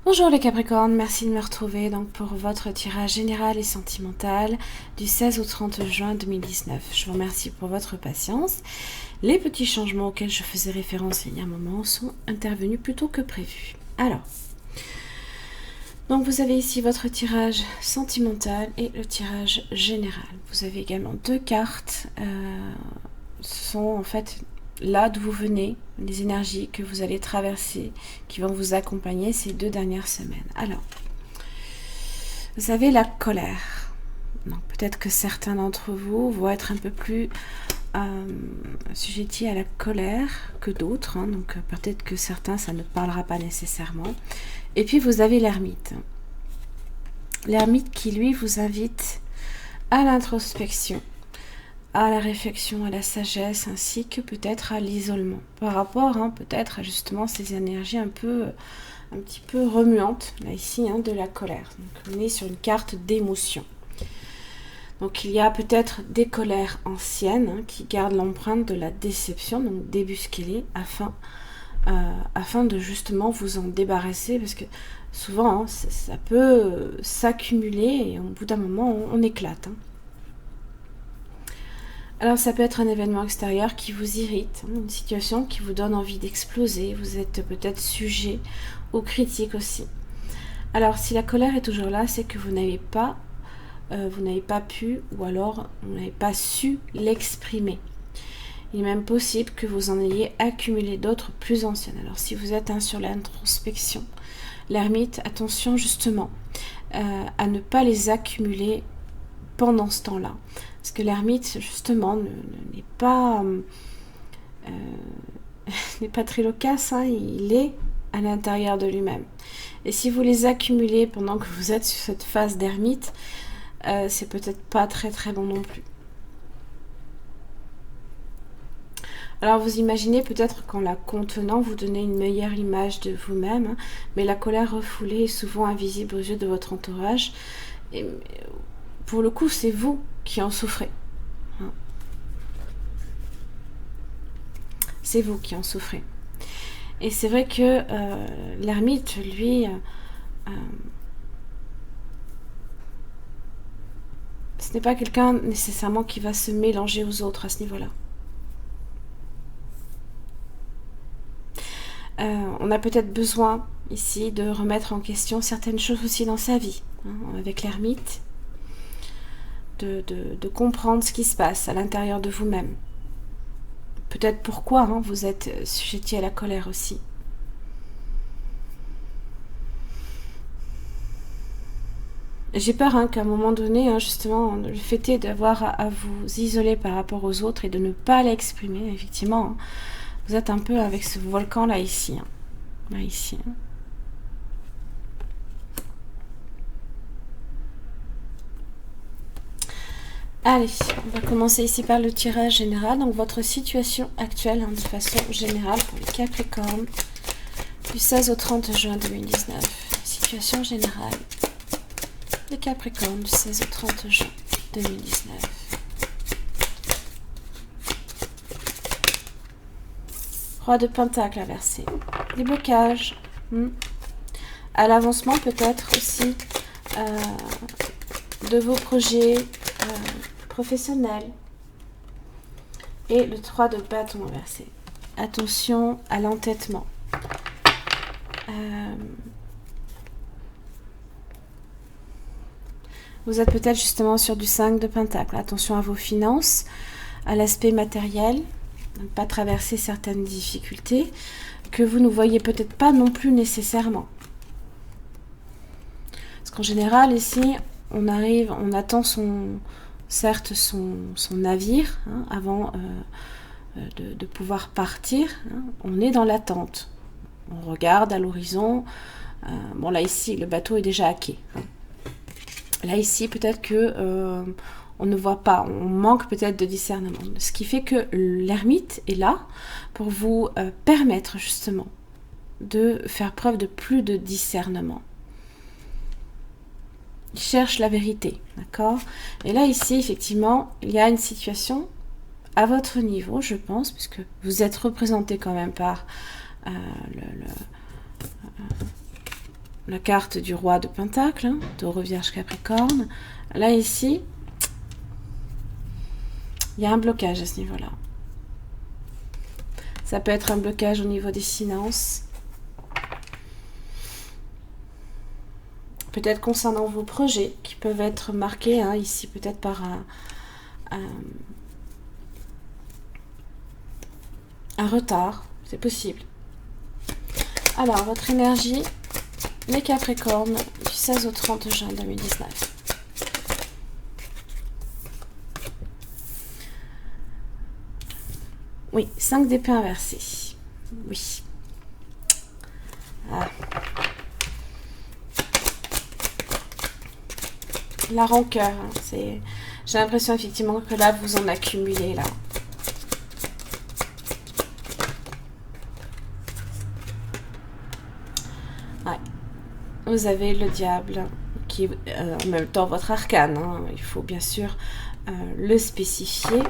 Bonjour les Capricornes, merci de me retrouver donc pour votre tirage général et sentimental du 16 au 30 juin 2019. Je vous remercie pour votre patience. Les petits changements auxquels je faisais référence il y a un moment sont intervenus plus tôt que prévu. Alors, donc vous avez ici votre tirage sentimental et le tirage général. Vous avez également deux cartes. Ce sont en fait là d'où vous venez, les énergies que vous allez traverser, qui vont vous accompagner ces 2 dernières semaines. Alors, vous avez la colère. Donc peut-être que certains d'entre vous vont être un peu plus assujettis à la colère que d'autres. Donc peut-être que certains, ça ne parlera pas nécessairement. Et puis vous avez l'ermite. L'ermite qui, lui, vous invite à l'introspection, à la réflexion, à la sagesse, ainsi que peut-être à l'isolement, par rapport peut-être à justement ces énergies un petit peu remuantes, là ici, de la colère. Donc on est sur une carte d'émotion. Donc il y a peut-être des colères anciennes qui gardent l'empreinte de la déception, donc débusquez-les afin de justement vous en débarrasser, parce que souvent ça peut s'accumuler et au bout d'un moment on éclate. Alors ça peut être un événement extérieur qui vous irrite, une situation qui vous donne envie d'exploser, vous êtes peut-être sujet aux critiques aussi. Alors si la colère est toujours là, c'est que vous n'avez pas pu ou alors vous n'avez pas su l'exprimer. Il est même possible que vous en ayez accumulé d'autres plus anciennes. Alors si vous êtes sur l'introspection, l'ermite, attention justement à ne pas les accumuler pendant ce temps-là. Parce que l'ermite, justement, n'est pas très loquace, il est à l'intérieur de lui-même. Et si vous les accumulez pendant que vous êtes sur cette phase d'ermite, c'est peut-être pas très très bon non plus. Alors vous imaginez peut-être qu'en la contenant, vous donnez une meilleure image de vous-même, mais la colère refoulée est souvent invisible aux yeux de votre entourage. Et pour le coup, c'est vous qui en souffrez. C'est vous qui en souffrez. Et c'est vrai que l'ermite, lui, ce n'est pas quelqu'un nécessairement qui va se mélanger aux autres à ce niveau-là. On a peut-être besoin ici de remettre en question certaines choses aussi dans sa vie, avec l'ermite, de comprendre ce qui se passe à l'intérieur de vous-même. Peut-être pourquoi vous êtes sujetti à la colère aussi. J'ai peur qu'à un moment donné, justement, le fait est d'avoir à vous isoler par rapport aux autres et de ne pas l'exprimer, effectivement. Vous êtes un peu avec ce volcan là ici. Là ici. Allez, on va commencer ici par le tirage général. Donc votre situation actuelle de façon générale pour les Capricornes du 16 au 30 juin 2019. Situation générale des Capricornes du 16 au 30 juin 2019. Roi de Pentacle inversé. Des blocages. À l'avancement peut-être aussi de vos projets professionnels. Et le 3 de bâton inversé. Attention à l'entêtement. Vous êtes peut-être justement sur du 5 de Pentacle. Attention à vos finances, à l'aspect matériel. Ne pas traverser certaines difficultés que vous ne voyez peut-être pas non plus nécessairement. Parce qu'en général, ici, on attend certes son navire avant de pouvoir partir. On est dans l'attente. On regarde à l'horizon. Bon, là, ici, le bateau est déjà à quai. Là, ici, peut-être que on ne voit pas, on manque peut-être de discernement. Ce qui fait que l'ermite est là pour vous permettre justement de faire preuve de plus de discernement. Il cherche la vérité, d'accord ? Et là, ici, effectivement, il y a une situation à votre niveau, je pense, puisque vous êtes représenté quand même par la carte du roi de Pentacle, hein, Taureau, Vierge, Capricorne. Là, ici, il y a un blocage à ce niveau-là. Ça peut être un blocage au niveau des finances. Peut-être concernant vos projets qui peuvent être marqués, hein, ici, peut-être par un retard. C'est possible. Alors, votre énergie, les Capricornes, du 16 au 30 juin 2019. Oui, 5 d'épée inversée. Oui. Ah. La rancœur, hein, c'est... J'ai l'impression effectivement que là, vous en accumulez, là. Ouais. Vous avez le diable, qui est en même temps votre arcane, hein. Il faut bien sûr le spécifier.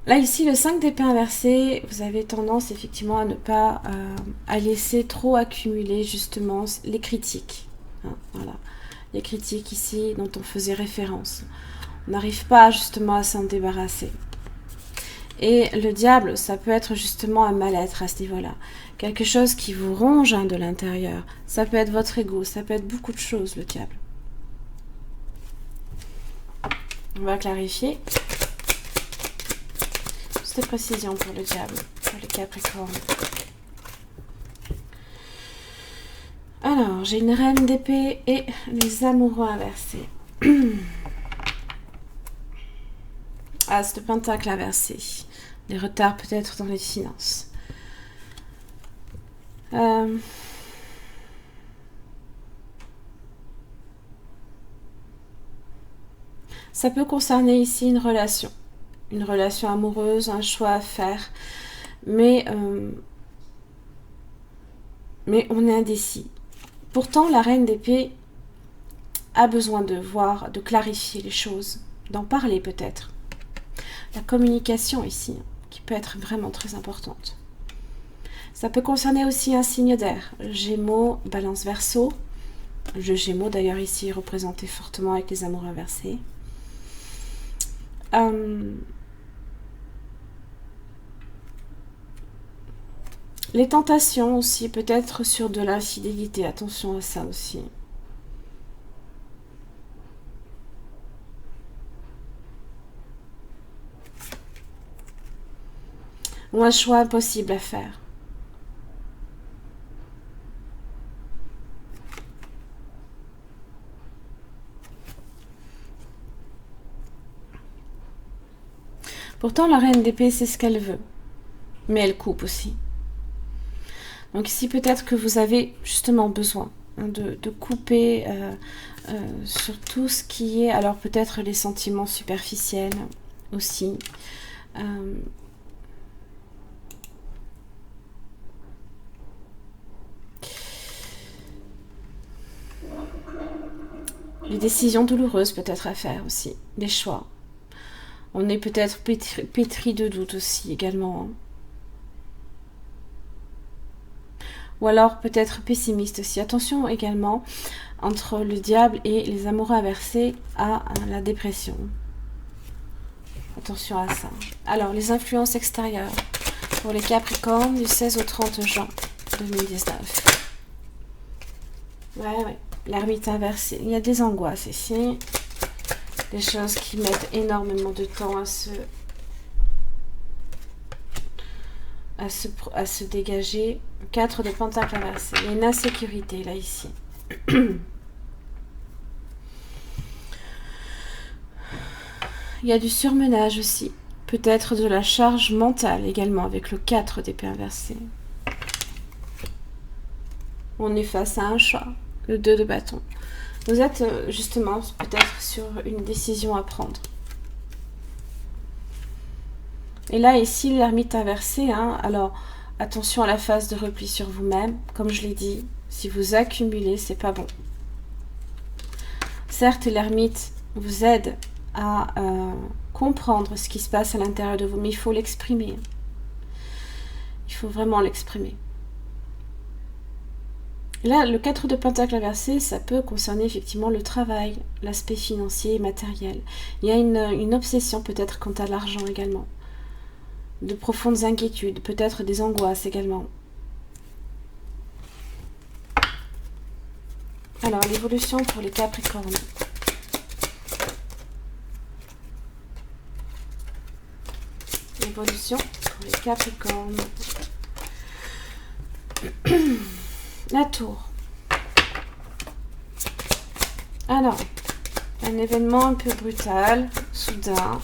Là, ici, le 5 d'épée inversé, vous avez tendance effectivement à ne pas à laisser trop accumuler justement les critiques. Hein, voilà. Les critiques ici dont on faisait référence. On n'arrive pas justement à s'en débarrasser. Et le diable, ça peut être justement un mal-être à ce niveau-là. Quelque chose qui vous ronge, hein, de l'intérieur. Ça peut être votre ego, ça peut être beaucoup de choses, le diable. On va clarifier. De précision pour le diable, pour le Capricorne. Alors, j'ai une reine d'épée et les amoureux inversés. As de pentacle inversé. Des retards peut-être dans les finances. Ça peut concerner ici une relation. Une relation amoureuse, un choix à faire, mais on est indécis. Pourtant, la reine d'épée a besoin de voir, de clarifier les choses, d'en parler peut-être. La communication ici, qui peut être vraiment très importante. Ça peut concerner aussi un signe d'air, Gémeaux, Balance, Verseau. Le Gémeaux d'ailleurs ici représenté fortement avec les amours inversés. Les tentations aussi, peut-être sur de l'infidélité. Attention à ça aussi. Ou un choix impossible à faire. Pourtant, la reine d'épée, c'est ce qu'elle veut. Mais elle coupe aussi. Donc ici, peut-être que vous avez justement besoin, hein, de couper sur tout ce qui est... Alors peut-être les sentiments superficiels aussi. Les décisions douloureuses peut-être à faire aussi. Des choix. On est peut-être pétri de doutes aussi également. Hein. Ou alors peut-être pessimiste aussi. Attention également entre le diable et les amoureux inversés à la dépression. Attention à ça. Alors, les influences extérieures pour les Capricornes du 16 au 30 juin 2019. Ouais. L'ermite inversé. Il y a des angoisses ici. Des choses qui mettent énormément de temps à se dégager. 4 de pentacle inversé. Il y a une insécurité là ici. Il y a du surmenage aussi. Peut-être de la charge mentale également avec le 4 d'épée inversée. On est face à un choix. Le 2 de bâton. Vous êtes justement peut-être sur une décision à prendre. Et là, ici, l'ermite inversé. Hein, alors, attention à la phase de repli sur vous-même. Comme je l'ai dit, si vous accumulez, c'est pas bon. certes, l'ermite vous aide à comprendre ce qui se passe à l'intérieur de vous, mais il faut l'exprimer. Il faut vraiment l'exprimer. Là, le 4 de Pentacle inversé, ça peut concerner effectivement le travail, l'aspect financier et matériel. Il y a une obsession peut-être quant à l'argent également. De profondes inquiétudes, peut-être des angoisses également. Alors, l'évolution pour les Capricornes. L'évolution pour les Capricornes. La tour. Alors, un événement un peu brutal, soudain,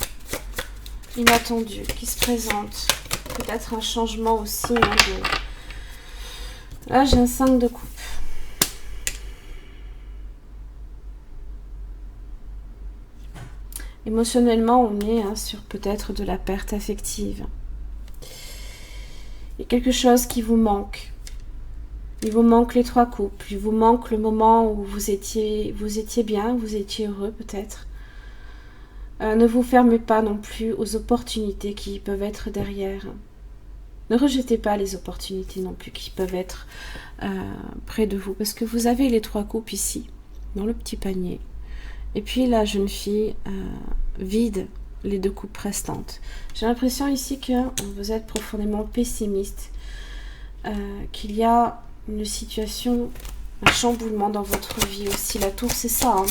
inattendu, qui se présente. Peut-être un changement aussi. Là, j'ai un 5 de coupe. Émotionnellement, on est sur peut-être de la perte affective. Il y a quelque chose qui vous manque. Il vous manque les 3 coupes. Il vous manque le moment où vous étiez bien, vous étiez heureux peut-être. Ne vous fermez pas non plus aux opportunités qui peuvent être derrière. Ne rejetez pas les opportunités non plus qui peuvent être près de vous. Parce que vous avez les 3 coupes ici, dans le petit panier. Et puis la jeune fille vide les 2 coupes restantes. J'ai l'impression ici que vous êtes profondément pessimiste. Qu'il y a une situation, un chamboulement dans votre vie aussi. La tour, c'est ça.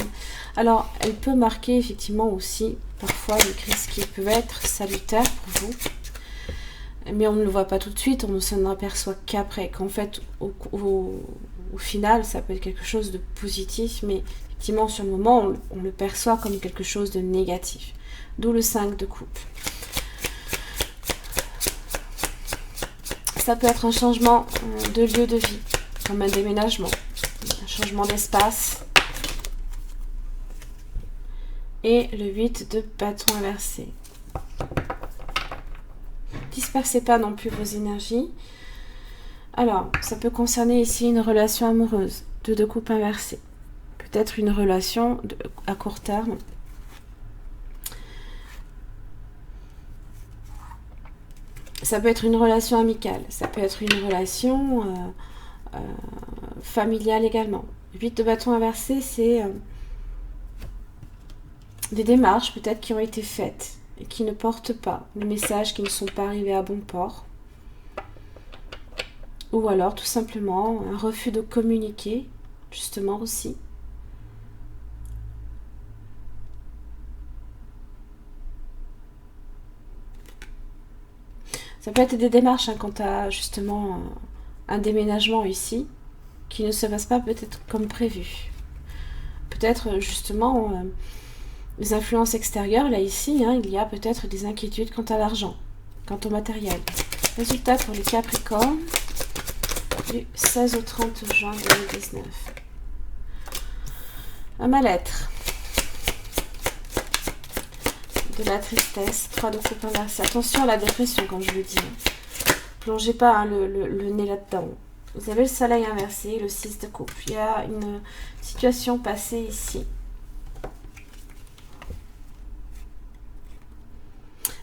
Alors, elle peut marquer effectivement aussi parfois une crise qui peut être salutaire pour vous. Mais on ne le voit pas tout de suite, on ne s'en aperçoit qu'après. Qu'en fait, au final, ça peut être quelque chose de positif, mais effectivement, sur le moment, on le perçoit comme quelque chose de négatif. D'où le 5 de coupe. Ça peut être un changement de lieu de vie, comme un déménagement, un changement d'espace. Et le 8 de bâton inversé. Dispersez pas non plus vos énergies. Alors, ça peut concerner ici une relation amoureuse, de 2 coupes inversées. Peut-être une relation à court terme. Ça peut être une relation amicale, ça peut être une relation familiale également. 8 de bâton inversé, c'est des démarches peut-être qui ont été faites et qui ne portent pas, des messages qui ne sont pas arrivés à bon port. Ou alors tout simplement un refus de communiquer, justement aussi. Ça peut être des démarches quant à justement un déménagement ici, qui ne se passe pas peut-être comme prévu. Peut-être justement les influences extérieures, là ici, il y a peut-être des inquiétudes quant à l'argent, quant au matériel. Résultat pour les Capricornes du 16 au 30 juin 2019. Un mal-être. De la tristesse, 3 de coupe inversée. Attention à la dépression, comme je le dis. Plongez pas le nez là-dedans. Vous avez le soleil inversé, le 6 de coupe. Il y a une situation passée ici.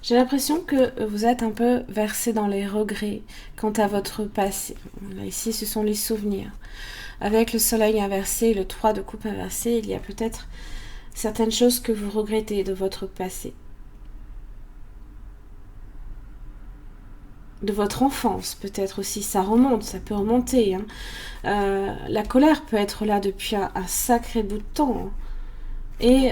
J'ai l'impression que vous êtes un peu versé dans les regrets quant à votre passé. Là, ici, ce sont les souvenirs. Avec le soleil inversé et le 3 de coupe inversé, il y a peut-être certaines choses que vous regrettez de votre passé. De votre enfance, peut-être aussi. Ça remonte, ça peut remonter. La colère peut être là depuis un sacré bout de temps. Et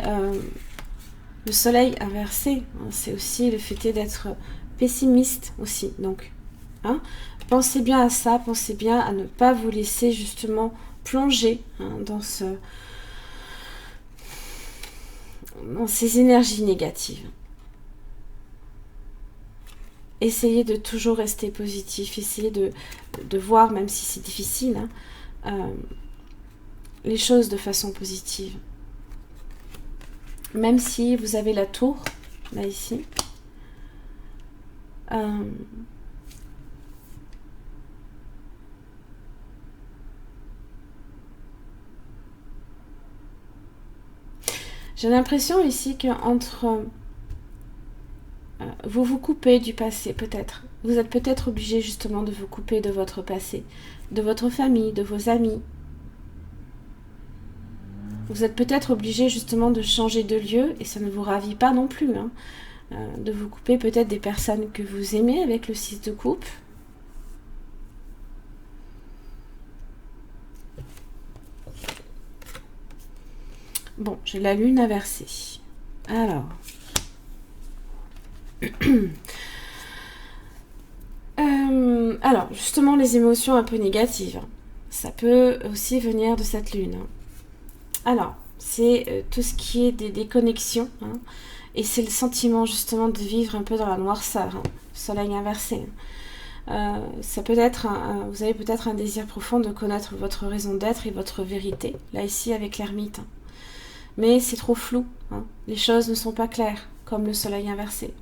le soleil inversé, c'est aussi le fait d'être pessimiste aussi. Donc, pensez bien à ça, pensez bien à ne pas vous laisser justement plonger dans ces énergies négatives. Essayez de toujours rester positif, essayez de voir, même si c'est difficile, les choses de façon positive. Même si vous avez la tour, là ici, J'ai l'impression ici qu'entre... vous vous coupez du passé peut-être. Vous êtes peut-être obligé justement de vous couper de votre passé, de votre famille, de vos amis. Vous êtes peut-être obligé justement de changer de lieu et ça ne vous ravit pas non plus. Hein. De vous couper peut-être des personnes que vous aimez avec le 6 de coupe. Bon, j'ai la lune inversée. Alors, justement, les émotions un peu négatives, ça peut aussi venir de cette lune. Alors, c'est tout ce qui est des déconnexions, hein, et c'est le sentiment justement de vivre un peu dans la noirceur, hein, soleil inversé. Ça peut être, vous avez peut-être un désir profond de connaître votre raison d'être et votre vérité, là ici avec l'ermite. Mais c'est trop flou, hein, les choses ne sont pas claires, comme le soleil inversé.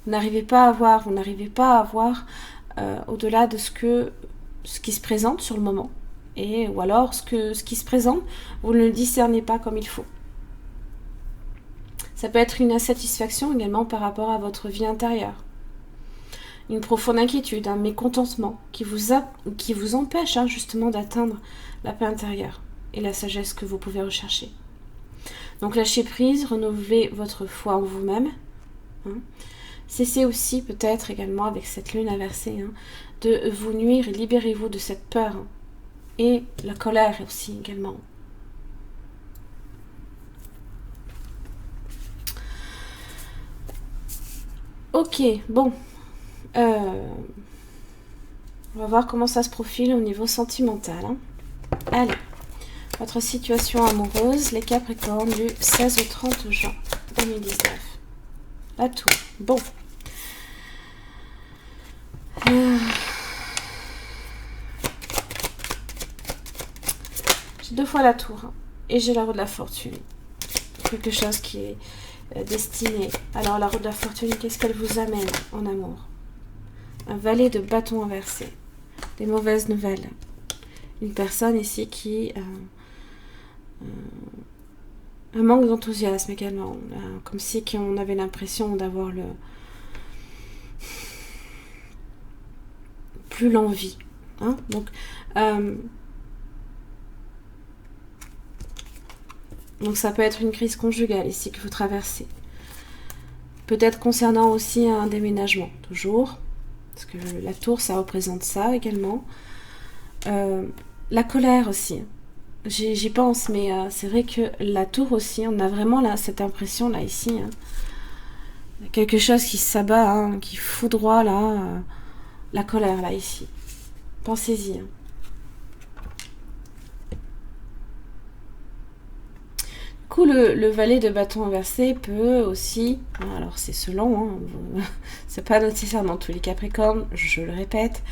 Vous n'arrivez pas à voir, au-delà de ce qui se présente sur le moment. Ou alors, ce qui se présente, vous ne le discernez pas comme il faut. Ça peut être une insatisfaction également par rapport à votre vie intérieure. Une profonde inquiétude, un mécontentement qui vous empêche justement d'atteindre la paix intérieure et la sagesse que vous pouvez rechercher. Donc lâchez prise, renouvelez votre foi en vous-même. Hein. Cessez aussi peut-être également avec cette lune inversée de vous nuire et libérez-vous de cette peur et la colère aussi également. Ok, bon. On va voir comment ça se profile au niveau sentimental. Hein. Allez, votre situation amoureuse, les Capricornes du 16 au 30 juin 2019. La tour. Bon. J'ai 2 fois la tour et j'ai la roue de la fortune. Quelque chose qui est destiné. Alors la roue de la fortune, qu'est-ce qu'elle vous amène en amour? Un valet de bâton inversé. Des mauvaises nouvelles. Une personne ici qui... un manque d'enthousiasme également. Comme si on avait l'impression d'avoir plus l'envie. Hein? Donc ça peut être une crise conjugale ici que vous traversez. Peut-être concernant aussi un déménagement, toujours. Parce que la tour, ça représente ça également. La colère aussi. J'y pense, mais c'est vrai que la tour aussi, on a vraiment là, cette impression là ici. Hein. Quelque chose qui s'abat, qui foudroie là, la colère là ici. Pensez-y. Hein. Du coup, le valet de bâton inversé peut aussi, alors c'est selon, c'est pas nécessairement tous les Capricornes, je le répète,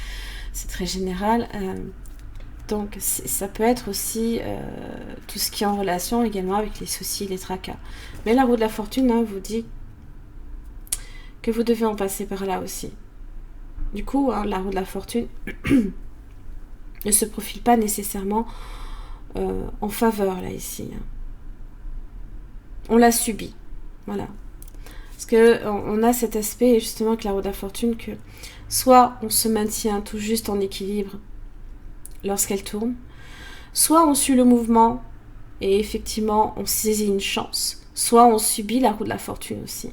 c'est très général. Donc ça peut être aussi tout ce qui est en relation également avec les soucis, les tracas. Mais la roue de la fortune vous dit que vous devez en passer par là aussi. Du coup, la roue de la fortune ne se profile pas nécessairement en faveur là ici. On l'a subi, voilà. Parce que on a cet aspect justement avec la roue de la fortune que soit on se maintient tout juste en équilibre lorsqu'elle tourne, soit on suit le mouvement et effectivement on saisit une chance, soit on subit la roue de la fortune aussi.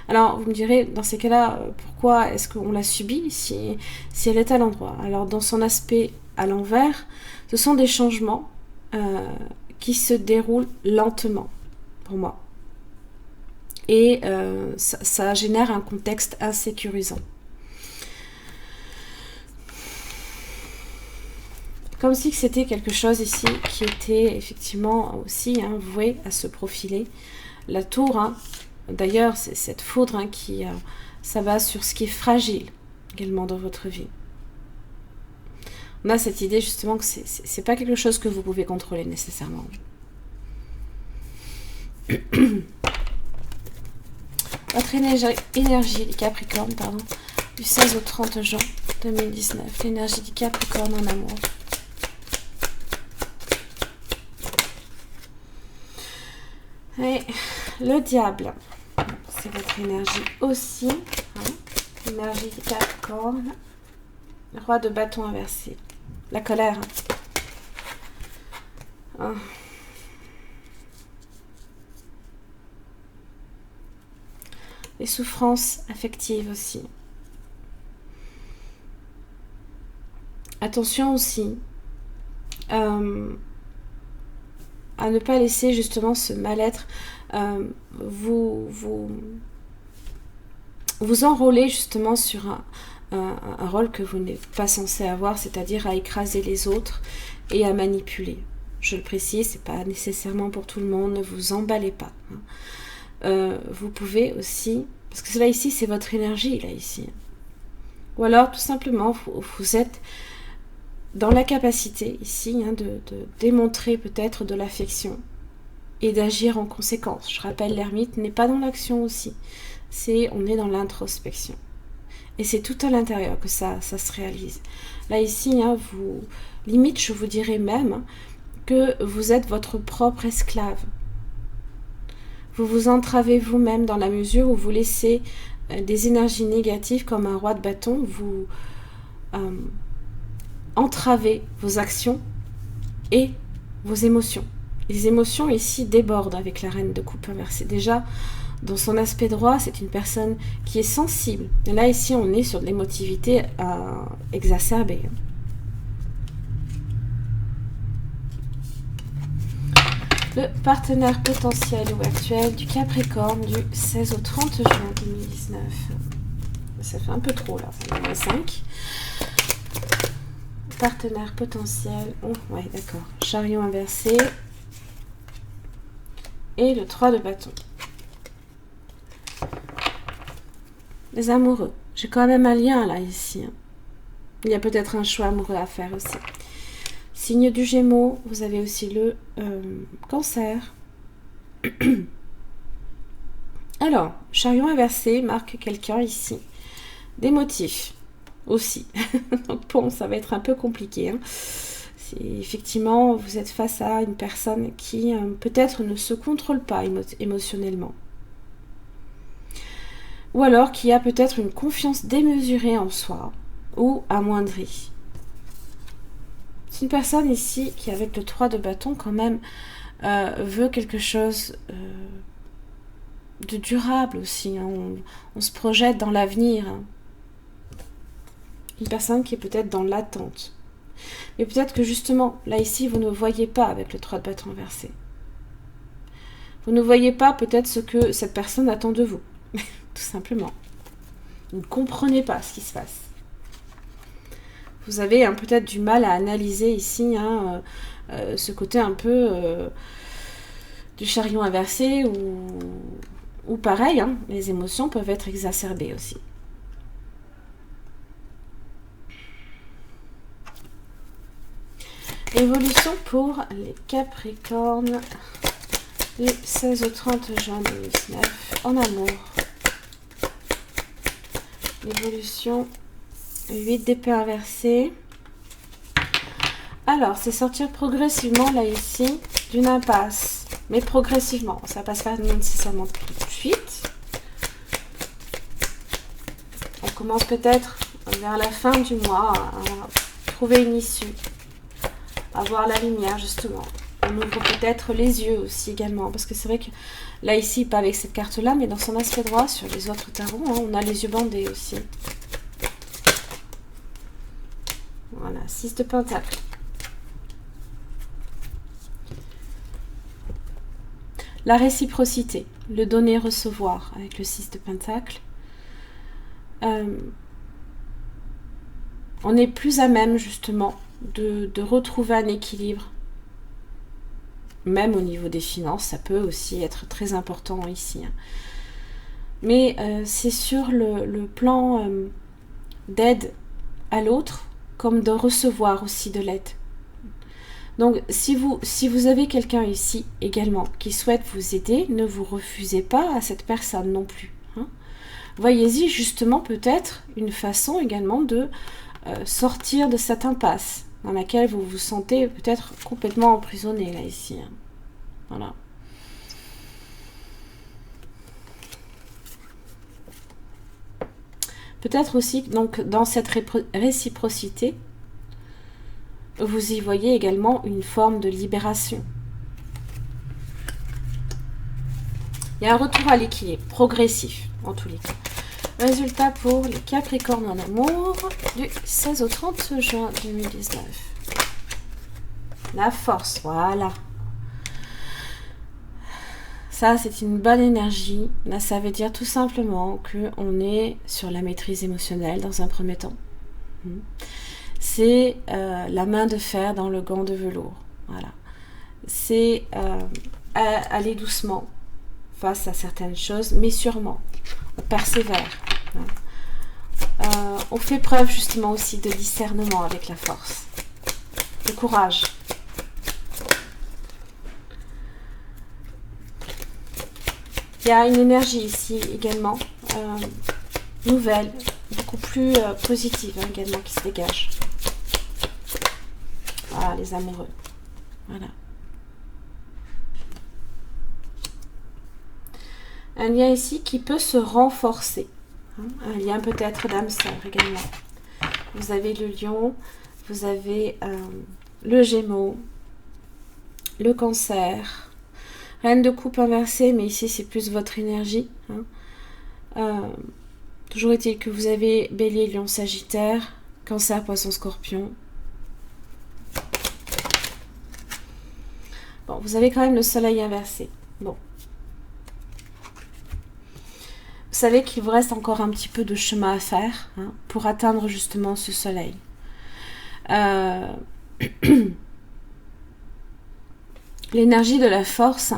Alors vous me direz, dans ces cas-là, pourquoi est-ce qu'on la subit si elle est à l'endroit? Alors dans son aspect à l'envers, ce sont des changements qui se déroulent lentement pour moi. Et ça génère un contexte insécurisant. Comme si c'était quelque chose ici qui était effectivement aussi voué à se profiler. La tour, d'ailleurs, c'est cette foudre qui s'abat sur ce qui est fragile également dans votre vie. On a cette idée justement que c'est pas quelque chose que vous pouvez contrôler nécessairement. Votre énergie du Capricorne, du 16 au 30 juin 2019. L'énergie du Capricorne en amour. Et le diable, c'est votre énergie aussi. Hein, énergie Capricorne. Roi de bâton inversé. La colère. Hein. Les souffrances affectives aussi. Attention aussi à ne pas laisser justement ce mal-être vous enrôler justement sur un rôle que vous n'êtes pas censé avoir, c'est-à-dire à écraser les autres et à manipuler. Je le précise, c'est pas nécessairement pour tout le monde, ne vous emballez pas. Vous pouvez aussi, parce que là ici c'est votre énergie là ici, ou alors tout simplement vous êtes dans la capacité ici de démontrer peut-être de l'affection et d'agir en conséquence. Je rappelle, l'ermite n'est pas dans l'action aussi, on est dans l'introspection. Et c'est tout à l'intérieur que ça se réalise. Là ici, limite je vous dirais même que vous êtes votre propre esclave. Vous vous entravez vous-même dans la mesure où vous laissez des énergies négatives comme un roi de bâton vous entraver vos actions et vos émotions. Les émotions ici débordent avec la reine de coupe inversée. Déjà, dans son aspect droit, c'est une personne qui est sensible. Et là, ici, on est sur de l'émotivité exacerbée. Le partenaire potentiel ou actuel du Capricorne du 16 au 30 juin 2019. Ça fait un peu trop là, ça en est 5. Partenaire potentiel, oh, ouais d'accord, chariot inversé et le 3 de bâton. Les amoureux, j'ai quand même un lien là ici. Il y a peut-être un choix amoureux à faire aussi. Signe du Gémeaux, vous avez aussi le Cancer. Alors, chariot inversé marque quelqu'un ici. Des motifs aussi. Donc bon, ça va être un peu compliqué. Hein. Effectivement, vous êtes face à une personne qui peut-être ne se contrôle pas émotionnellement. Ou alors qui a peut-être une confiance démesurée en soi ou amoindrie. C'est une personne ici qui, avec le 3 de bâton, quand même, veut quelque chose de durable aussi. Hein. On se projette dans l'avenir. Hein. Une personne qui est peut-être dans l'attente. Mais peut-être que justement, là ici, vous ne voyez pas avec le 3 de bâton inversé. Vous ne voyez pas peut-être ce que cette personne attend de vous. Tout simplement. Vous ne comprenez pas ce qui se passe. Vous avez peut-être du mal à analyser ici ce côté un peu du chariot inversé ou pareil, hein, les émotions peuvent être exacerbées aussi. Évolution pour les Capricornes du 16 au 30 juin 2019 en amour. L'évolution 8 d'épée inversée. Alors, c'est sortir progressivement là ici d'une impasse, mais progressivement. Ça passe pas nécessairement tout de suite. On commence peut-être vers la fin du mois à trouver une issue, à voir la lumière justement. On ouvre peut-être les yeux aussi également, parce que c'est vrai que là ici, pas avec cette carte-là, mais dans son aspect droit, sur les autres tarots, hein, on a les yeux bandés aussi. Voilà, 6 de pentacle. La réciprocité, le donner-recevoir avec le 6 de pentacle. On est plus à même justement de retrouver un équilibre. Même au niveau des finances, ça peut aussi être très important ici. Mais c'est sur le plan d'aide à l'autre, comme de recevoir aussi de l'aide. Donc, si vous avez quelqu'un ici également qui souhaite vous aider, ne vous refusez pas à cette personne non plus. Hein. Voyez-y justement peut-être une façon également de sortir de cette impasse dans laquelle vous vous sentez peut-être complètement emprisonné là ici. Hein. Voilà. Peut-être aussi, donc, dans cette réciprocité, vous y voyez également une forme de libération. Il y a un retour à l'équilibre, progressif, en tous les cas. Résultat pour les Capricornes en amour, du 16 au 30 juin 2019. La force, voilà. Ça, c'est une bonne énergie. Là, ça veut dire tout simplement qu'on est sur la maîtrise émotionnelle dans un premier temps. C'est la main de fer dans le gant de velours. Voilà. C'est aller doucement face à certaines choses, mais sûrement. On persévère. On fait preuve justement aussi de discernement avec la force. De courage. Il y a une énergie ici également, nouvelle, beaucoup plus positive également qui se dégage. Voilà, les amoureux. Voilà. Un lien ici qui peut se renforcer. Un lien peut-être d'âme-sœur également. Vous avez le lion, vous avez le gémeaux, le cancer, reine de coupe inversée, mais ici c'est plus votre énergie. Toujours est-il que vous avez bélier, lion, sagittaire, cancer, poisson, scorpion. Bon, vous avez quand même le soleil inversé. Bon. Vous savez qu'il vous reste encore un petit peu de chemin à faire pour atteindre justement ce soleil. L'énergie de la force,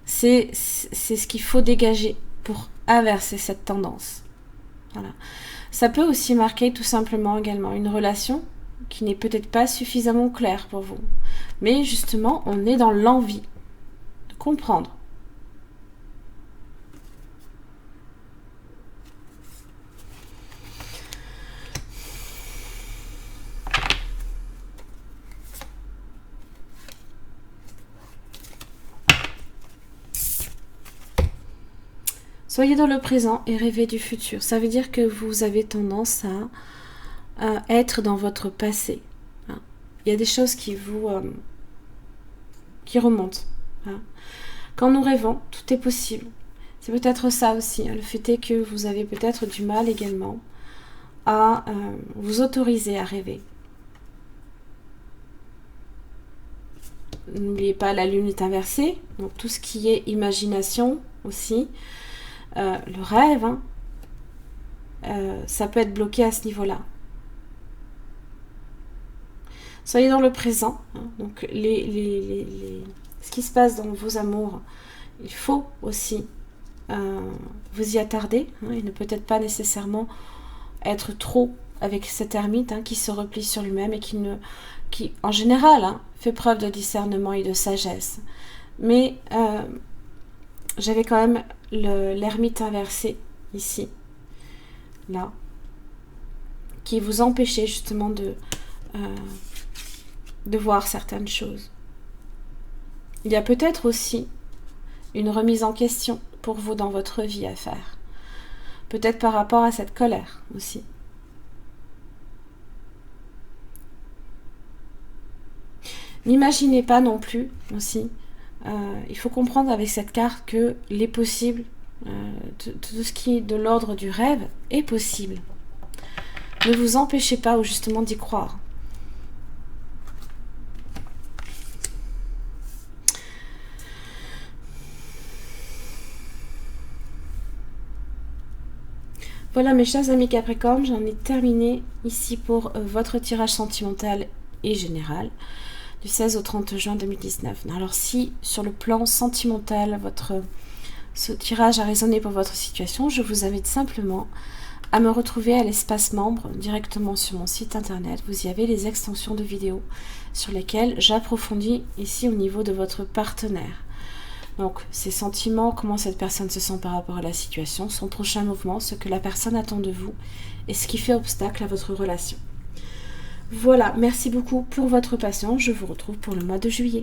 c'est ce qu'il faut dégager pour inverser cette tendance. Voilà. Ça peut aussi marquer tout simplement également une relation qui n'est peut-être pas suffisamment claire pour vous. Mais justement, on est dans l'envie de comprendre. Soyez dans le présent et rêvez du futur. Ça veut dire que vous avez tendance à être dans votre passé. Il y a des choses qui vous qui remontent. Quand nous rêvons, tout est possible. C'est peut-être ça aussi. Le fait est que vous avez peut-être du mal également à vous autoriser à rêver. N'oubliez pas, la lune est inversée. Donc tout ce qui est imagination aussi. Le rêve, ça peut être bloqué à ce niveau-là. Soyez dans le présent. Donc ce qui se passe dans vos amours, il faut aussi vous y attarder. Il ne peut être pas nécessairement être trop avec cet ermite qui se replie sur lui-même et qui en général, fait preuve de discernement et de sagesse. Mais j'avais quand même l'ermite inversé ici, là, qui vous empêchait justement de voir certaines choses. Il y a peut-être aussi une remise en question pour vous dans votre vie à faire. Peut-être par rapport à cette colère aussi. N'imaginez pas non plus aussi. Il faut comprendre avec cette carte que les possibles, tout ce qui est de l'ordre du rêve est possible. Ne vous empêchez pas ou justement d'y croire. Voilà mes chers amis Capricorne, j'en ai terminé ici pour votre tirage sentimental et général du 16 au 30 juin 2019. Alors si sur le plan sentimental ce tirage a résonné pour votre situation, je vous invite simplement à me retrouver à l'espace membre directement sur mon site internet. Vous y avez les extensions de vidéos sur lesquelles j'approfondis ici au niveau de votre partenaire. Donc, ses sentiments, comment cette personne se sent par rapport à la situation, son prochain mouvement, ce que la personne attend de vous et ce qui fait obstacle à votre relation. Voilà, merci beaucoup pour votre patience. Je vous retrouve pour le mois de juillet.